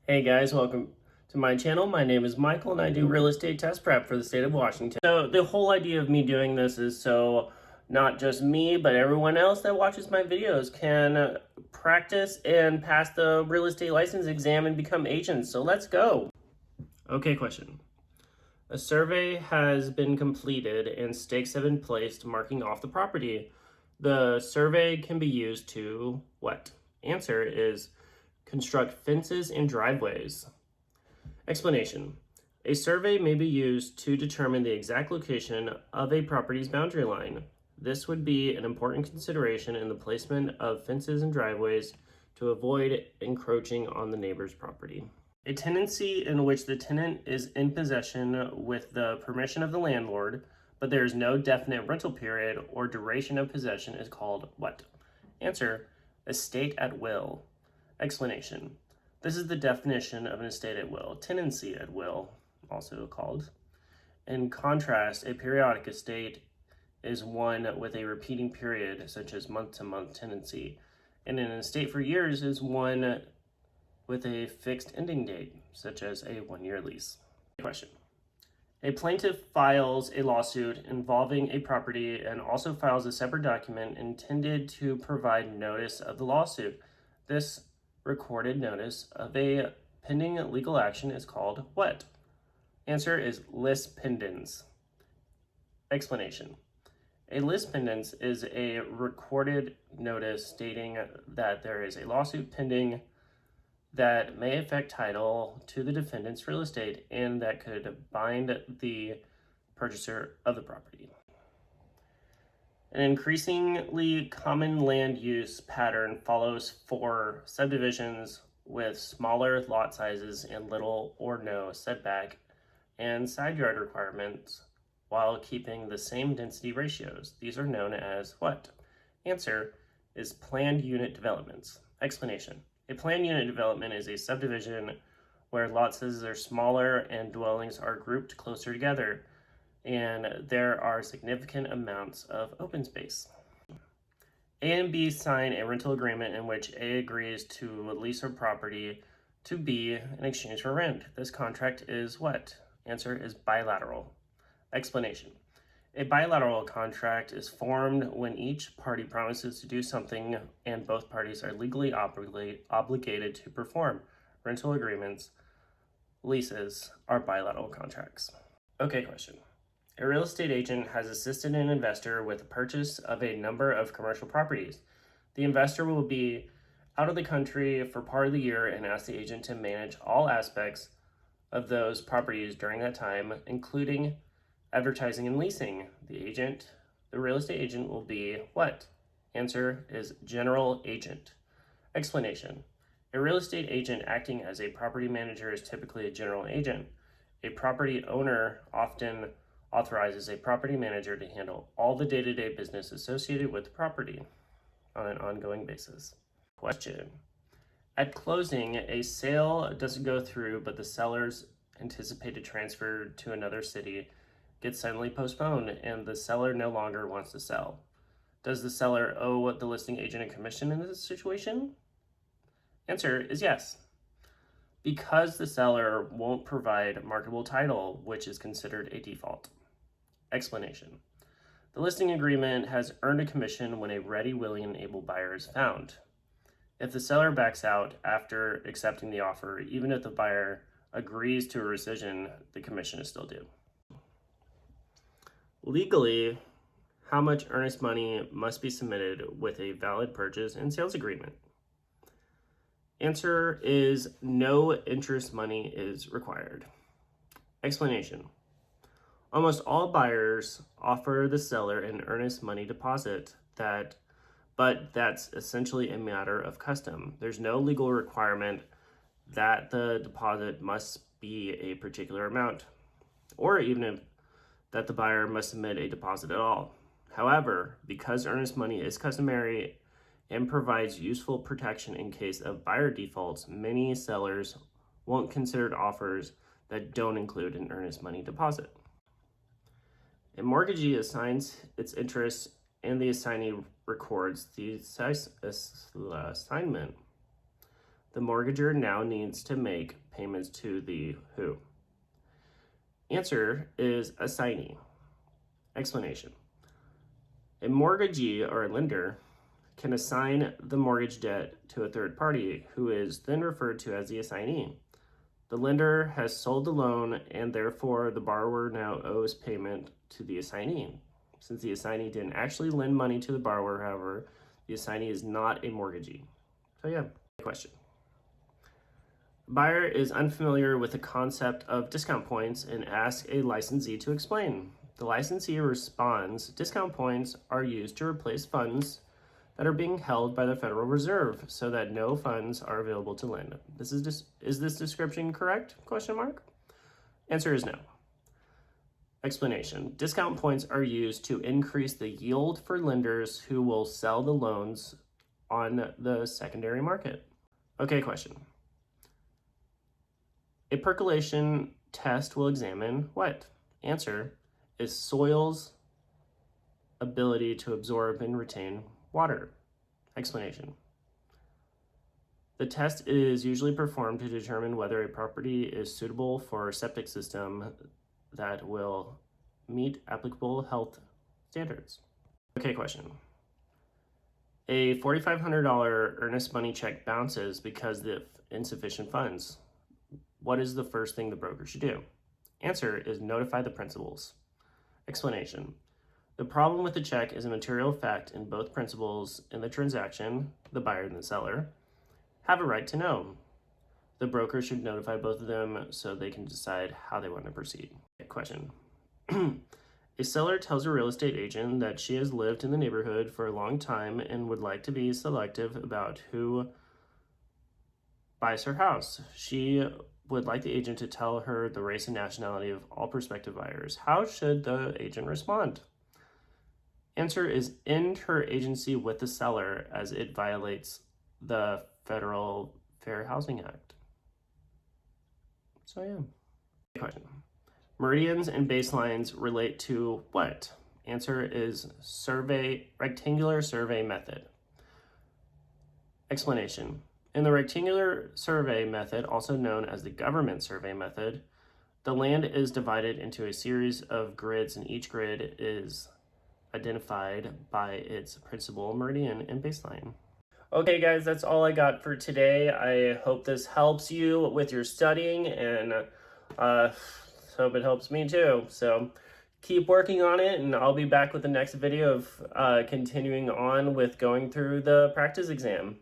Hey guys, welcome to my channel. My name is Michael and I do real estate test prep for the state of Washington. So the whole idea of me doing this is so not just me, but everyone else that watches my videos can practice and pass the real estate license exam and become agents. So let's go. Okay, question. A survey has been completed and stakes have been placed marking off the property. The survey can be used to what? Answer is construct fences and driveways. Explanation. A survey may be used to determine the exact location of a property's boundary line. This would be an important consideration in the placement of fences and driveways to avoid encroaching on the neighbor's property. A tenancy in which the tenant is in possession with the permission of the landlord, but there is no definite rental period or duration of possession is called what? Answer, estate at will. Explanation. This is the definition of an estate at will, tenancy at will, also called. In contrast, a periodic estate is one with a repeating period, such as month-to-month tenancy, and an estate for years is one with a fixed ending date, such as a one-year lease. Question. A plaintiff files a lawsuit involving a property and also files a separate document intended to provide notice of the lawsuit. This recorded notice of a pending legal action is called what? Answer is lis pendens. Explanation. A lis pendens is a recorded notice stating that there is a lawsuit pending that may affect title to the defendant's real estate and that could bind the purchaser of the property. An increasingly common land use pattern follows for subdivisions with smaller lot sizes and little or no setback and side yard requirements while keeping the same density ratios. These are known as what? Answer is planned unit developments. Explanation. A planned unit development is a subdivision where lot sizes are smaller and dwellings are grouped closer together, and there are significant amounts of open space. A and B sign a rental agreement in which A agrees to lease her property to B in exchange for rent. This contract is what? Answer is bilateral. Explanation. A bilateral contract is formed when each party promises to do something and both parties are legally obligated to perform. Rental agreements, leases are bilateral contracts. Okay, question. A real estate agent has assisted an investor with the purchase of a number of commercial properties. The investor will be out of the country for part of the year and ask the agent to manage all aspects of those properties during that time, including advertising and leasing. The real estate agent will be what? Answer is general agent. Explanation. A real estate agent acting as a property manager is typically a general agent. A property owner often authorizes a property manager to handle all the day-to-day business associated with the property on an ongoing basis. Question. At closing, a sale doesn't go through, but the seller's anticipated transfer to another city gets suddenly postponed and the seller no longer wants to sell. Does the seller owe the listing agent a commission in this situation? Answer is yes, because the seller won't provide marketable title, which is considered a default. Explanation. The listing agreement has earned a commission when a ready, willing, and able buyer is found. If the seller backs out after accepting the offer, even if the buyer agrees to a rescission, the commission is still due. Legally, how much earnest money must be submitted with a valid purchase and sales agreement? Answer is no interest money is required. Explanation. Almost all buyers offer the seller an earnest money deposit but that's essentially a matter of custom. There's no legal requirement that the deposit must be a particular amount, or even that the buyer must submit a deposit at all. However, because earnest money is customary and provides useful protection in case of buyer defaults, many sellers won't consider offers that don't include an earnest money deposit. A mortgagee assigns its interest and the assignee records the assignment. the mortgager now needs to make payments to the who? Answer is assignee. Explanation. A mortgagee or a lender can assign the mortgage debt to a third party who is then referred to as the assignee. The lender has sold the loan and therefore the borrower now owes payment to the assignee. Since the assignee didn't actually lend money to the borrower, however, the assignee is not a mortgagee. So yeah, question. The buyer is unfamiliar with the concept of discount points and asks a licensee to explain. The licensee responds, discount points are used to replace funds that are being held by the Federal Reserve so that no funds are available to lend. Is this description correct? Question mark. Answer is no. Explanation. Discount points are used to increase the yield for lenders who will sell the loans on the secondary market. Okay, question. A percolation test will examine what? Answer is soil's ability to absorb and retain water. Explanation. The test is usually performed to determine whether a property is suitable for a septic system that will meet applicable health standards. Okay, question. A $4,500 earnest money check bounces because of insufficient funds. What is the first thing the broker should do? Answer is notify the principals. Explanation. The problem with the check is a material fact in both principals in the transaction, the buyer and the seller, have a right to know. The broker should notify both of them so they can decide how they want to proceed. Question. A seller tells a real estate agent that she has lived in the neighborhood for a long time and would like to be selective about who buys her house. She would like the agent to tell her the race and nationality of all prospective buyers. How should the agent respond? Answer is interagency with the seller as it violates the Federal Fair Housing Act. So yeah. Question. Meridians and baselines relate to what? Answer is rectangular survey method. Explanation. In the rectangular survey method, also known as the government survey method, the land is divided into a series of grids and each grid is identified by its principal, meridian, and baseline. Okay guys, that's all I got for today. I hope this helps you with your studying and hope it helps me too. So keep working on it and I'll be back with the next video of continuing on with going through the practice exam.